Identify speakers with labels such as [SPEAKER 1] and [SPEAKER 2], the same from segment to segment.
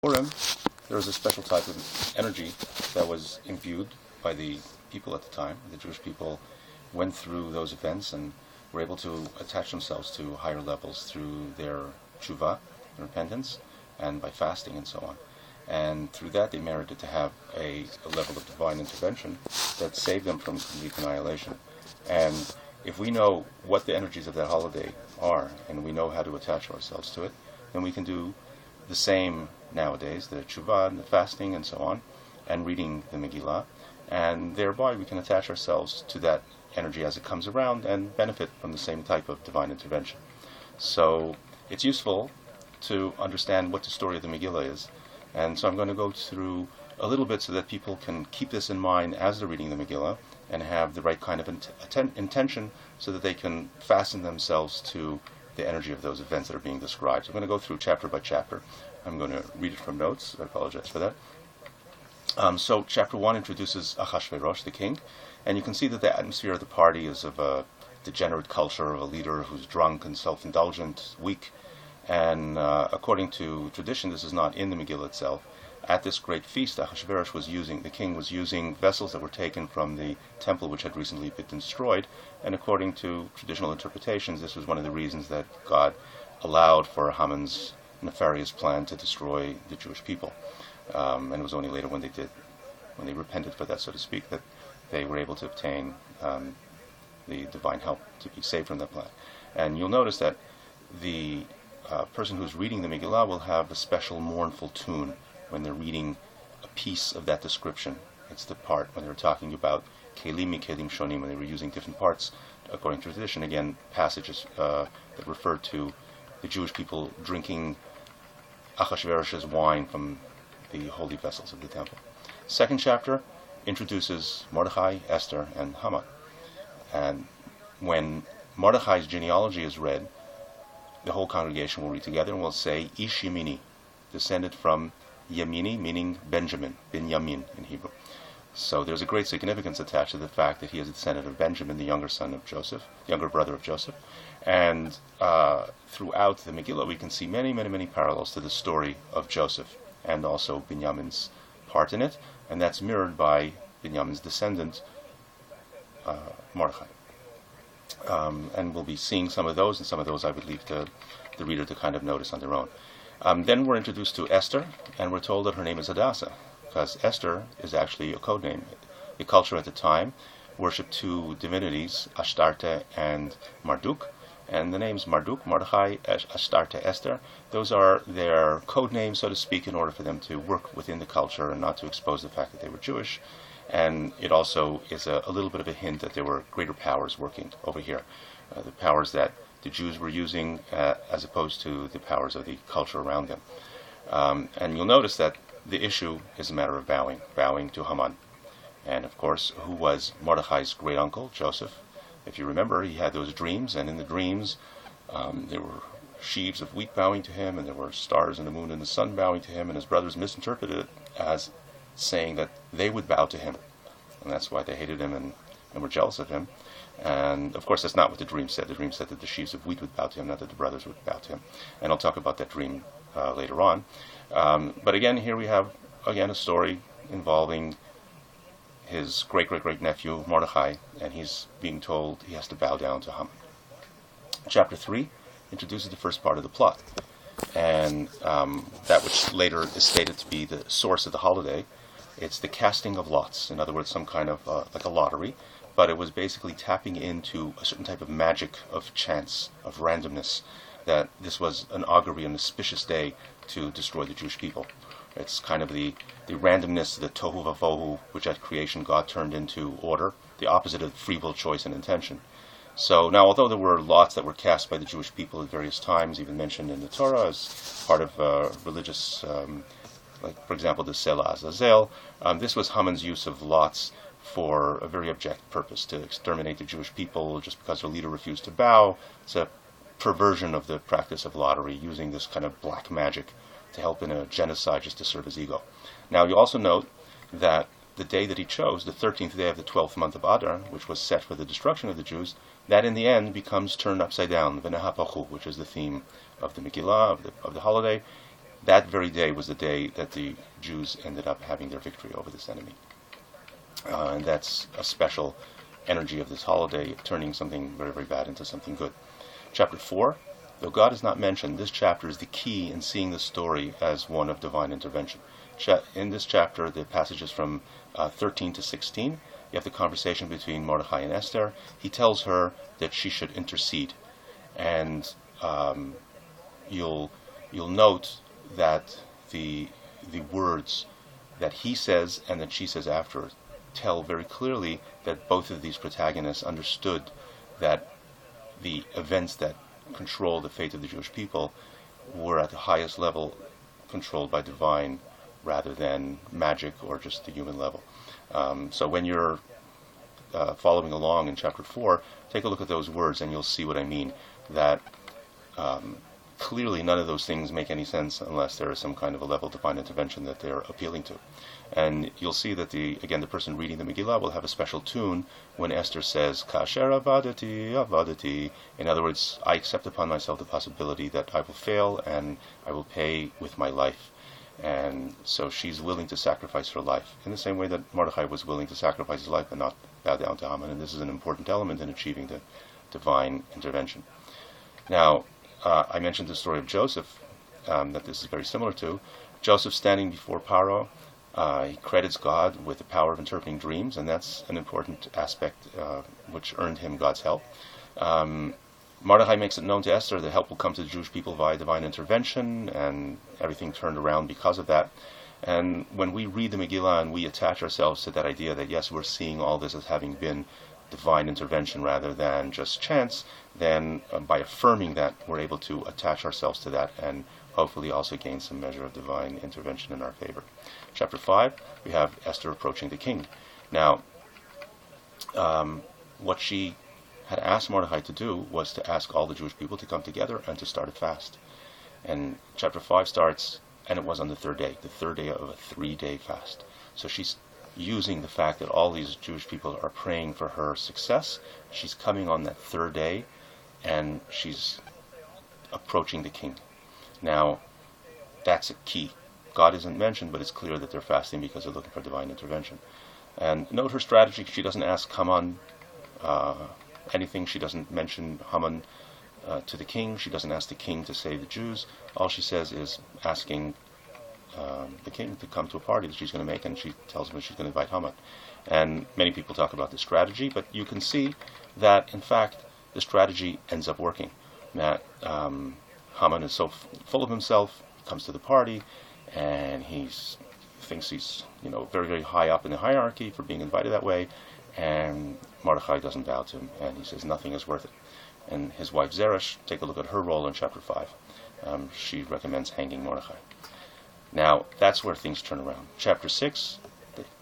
[SPEAKER 1] Purim, there was a special type of energy that was imbued by the people at the time. The Jewish people went through those events and were able to attach themselves to higher levels through their tshuva, repentance, and by fasting and so on. And through that they merited to have a level of divine intervention that saved them from complete annihilation. And if we know what the energies of that holiday are, and we know how to attach ourselves to it, then we can do the same nowadays, the tshuva and the fasting and so on, and reading the Megillah, and thereby we can attach ourselves to that energy as it comes around and benefit from the same type of divine intervention. So it's useful to understand what the story of the Megillah is, and so I'm going to go through a little bit so that people can keep this in mind as they're reading the Megillah and have the right kind of intention so that they can fasten themselves to the energy of those events that are being described. So I'm going to go through chapter by chapter. I'm going to read it from notes. I apologize for that. So chapter 1 introduces Achashverosh, the king, and you can see that the atmosphere of the party is of a degenerate culture, of a leader who's drunk and self-indulgent, weak, and according to tradition, this is not in the Megillah itself. At this great feast, Achashverosh the king was using vessels that were taken from the temple which had recently been destroyed, and according to traditional interpretations, this was one of the reasons that God allowed for Haman's nefarious plan to destroy the Jewish people. And it was only later when they repented for that, so to speak, that they were able to obtain the divine help to be saved from that plan. And you'll notice that the person who's reading the Megillah will have a special mournful tune when they're reading a piece of that description. It's the part when they were talking about kelim shonim, when they were using different parts according to tradition. Again, passages that refer to the Jewish people drinking Achashverosh's wine from the holy vessels of the temple. Second chapter introduces Mordechai, Esther, and Haman. And when Mordechai's genealogy is read, the whole congregation will read together and will say, Ish Yemini, descended from Yemini, meaning Benjamin, Binyamin in Hebrew. So there's a great significance attached to the fact that he is a descendant of Benjamin, the younger son of Joseph, younger brother of Joseph. And throughout the Megillah, we can see many, many, many parallels to the story of Joseph and also Binyamin's part in it, and that's mirrored by Binyamin's descendant, Mordechai. And we'll be seeing some of those, and some of those I would leave to the reader to kind of notice on their own. Then we're introduced to Esther, and we're told that her name is Hadassah, because Esther is actually a code name. The culture at the time worshipped two divinities, Ashtarte and Marduk, and the names Marduk, Mordechai, Ashtarte, Esther, those are their code names, so to speak, in order for them to work within the culture and not to expose the fact that they were Jewish. And it also is a little bit of a hint that there were greater powers working over here, the powers that the Jews were using as opposed to the powers of the culture around them. And you'll notice that the issue is a matter of bowing to Haman. And of course, who was Mordechai's great uncle, Joseph? If you remember, he had those dreams, and in the dreams there were sheaves of wheat bowing to him, and there were stars and the moon and the sun bowing to him, and his brothers misinterpreted it as saying that they would bow to him. And that's why they hated him and were jealous of him. And of course, that's not what the dream said. The dream said that the sheaves of wheat would bow to him, not that the brothers would bow to him. And I'll talk about that dream later on. But again, here we have, again, a story involving his great-great-great-nephew, Mordechai, and he's being told he has to bow down to Haman. Chapter 3 introduces the first part of the plot. And that which later is stated to be the source of the holiday, it's the casting of lots. In other words, some kind of, like a lottery, but it was basically tapping into a certain type of magic, of chance, of randomness, that this was an augury, an auspicious day to destroy the Jewish people. It's kind of the randomness, the tohu vavohu, which at creation God turned into order, the opposite of free will, choice, and intention. So now, although there were lots that were cast by the Jewish people at various times, even mentioned in the Torah as part of religious, like for example the Selah Azazel, this was Haman's use of lots for a very objective purpose, to exterminate the Jewish people just because their leader refused to bow. It's a perversion of the practice of lottery, using this kind of black magic to help in a genocide just to serve his ego. Now you also note that the day that he chose, the 13th day of the 12th month of Adar, which was set for the destruction of the Jews, that in the end becomes turned upside down, V'nehapachu, which is the theme of the Megillah, of the holiday. that very day was the day that the Jews ended up having their victory over this enemy. And that's a special energy of this holiday, turning something very, very bad into something good. Chapter 4, though God is not mentioned, this chapter is the key in seeing the story as one of divine intervention. In this chapter, the passages from 13 to 16, you have the conversation between Mordechai and Esther. He tells her that she should intercede. And you'll note that the words that he says and that she says after tell very clearly that both of these protagonists understood that the events that control the fate of the Jewish people were at the highest level controlled by divine rather than magic or just the human level. So when you're following along in chapter 4, take a look at those words and you'll see what I mean, that clearly none of those things make any sense unless there is some kind of a level of divine intervention that they're appealing to. And you'll see that the person reading the Megillah will have a special tune when Esther says, Kasher avadati, avadati. In other words, I accept upon myself the possibility that I will fail and I will pay with my life. And so she's willing to sacrifice her life, in the same way that Mordechai was willing to sacrifice his life and not bow down to Haman. And this is an important element in achieving the divine intervention. Now, I mentioned the story of Joseph, that this is very similar to. Joseph standing before Paro, he credits God with the power of interpreting dreams, and that's an important aspect which earned him God's help. Mordechai makes it known to Esther that help will come to the Jewish people via divine intervention, and everything turned around because of that. And when we read the Megillah and we attach ourselves to that idea that, yes, we're seeing all this as having been divine intervention rather than just chance, then by affirming that, we're able to attach ourselves to that and hopefully also gain some measure of divine intervention in our favor. Chapter 5, we have Esther approaching the king. Now, what she had asked Mordechai to do was to ask all the Jewish people to come together and to start a fast. And chapter 5 starts, and it was on the third day of a 3-day fast. So she's using the fact that all these Jewish people are praying for her success. She's coming on that third day, and she's approaching the king. Now, that's a key. God isn't mentioned, but it's clear that they're fasting because they're looking for divine intervention. And note her strategy. She doesn't ask Haman anything. She doesn't mention Haman to the king. She doesn't ask the king to save the Jews. All she says is asking the king to come to a party that she's going to make, and she tells him that she's going to invite Haman. And many people talk about the strategy, but you can see that, in fact, the strategy ends up working. That Haman is so full of himself, he comes to the party, and he thinks he's very, very high up in the hierarchy for being invited that way, and Mordechai doesn't bow to him, and he says nothing is worth it. And his wife Zeresh, take a look at her role in chapter 5. She recommends hanging Mordechai. Now, that's where things turn around. Chapter 6,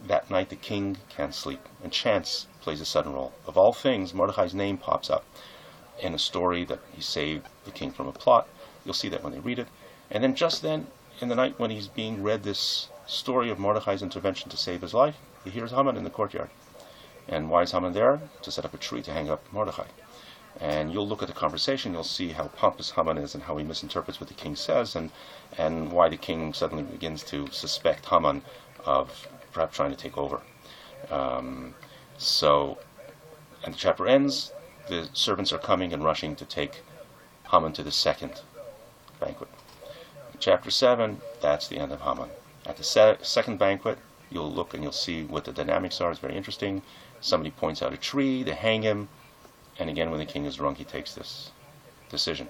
[SPEAKER 1] that night the king can't sleep, and chance plays a sudden role. Of all things, Mordechai's name pops up in a story that he saved the king from a plot. You'll see that when they read it. And then just then, in the night when he's being read this story of Mordechai's intervention to save his life, he hears Haman in the courtyard. And why is Haman there? To set up a tree to hang up Mordechai. And you'll look at the conversation, you'll see how pompous Haman is and how he misinterprets what the king says, and why the king suddenly begins to suspect Haman of perhaps trying to take over. And the chapter ends, the servants are coming and rushing to take Haman to the second banquet. Chapter 7, that's the end of Haman. At the second banquet, you'll look and you'll see what the dynamics are. It's very interesting. Somebody points out a tree, they hang him, and again, when the king is drunk, he takes this decision.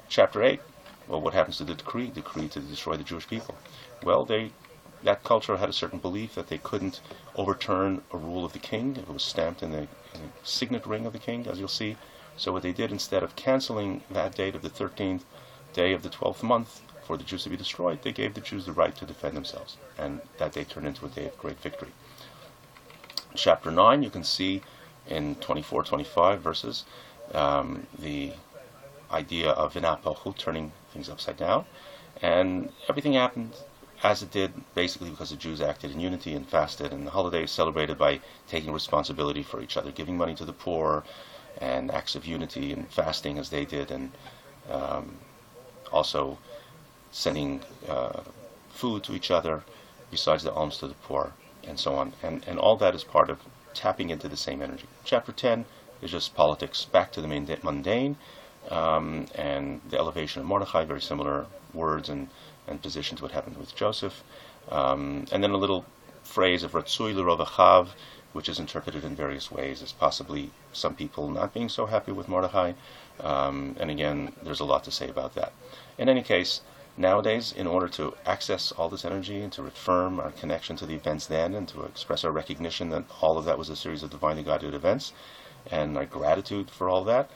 [SPEAKER 1] Chapter 8, well, what happens to the decree? Decree to destroy the Jewish people. Well, that culture had a certain belief that they couldn't overturn a rule of the king if it was stamped in the signet ring of the king, as you'll see. So what they did, instead of canceling that date of the 13th day of the 12th month for the Jews to be destroyed, they gave the Jews the right to defend themselves. And that day turned into a day of great victory. Chapter 9, you can see in 24-25 verses, the idea of vinapochu, turning things upside down. And everything happened as it did, basically because the Jews acted in unity and fasted, and the holiday is celebrated by taking responsibility for each other, giving money to the poor, and acts of unity and fasting as they did, and also sending food to each other, besides the alms to the poor, and so on. And all that is part of tapping into the same energy. Chapter 10 is just politics, back to the mundane, and the elevation of Mordechai, very similar words and position to what happened with Joseph. And then a little phrase of Ratzui l'rovachav, which is interpreted in various ways as possibly some people not being so happy with Mordechai. And again, there's a lot to say about that. In any case, nowadays, in order to access all this energy and to reaffirm our connection to the events then and to express our recognition that all of that was a series of divinely guided events and our gratitude for all that,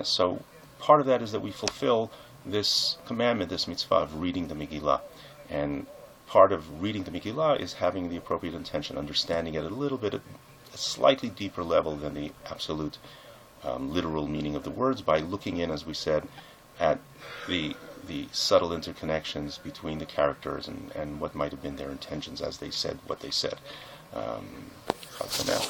[SPEAKER 1] so part of that is that we fulfill this commandment, this mitzvah of reading the Megillah. And part of reading the Megillah is having the appropriate intention, understanding it a little bit at a slightly deeper level than the absolute literal meaning of the words, by looking in, as we said, at the subtle interconnections between the characters and what might have been their intentions as they said what they said. For now.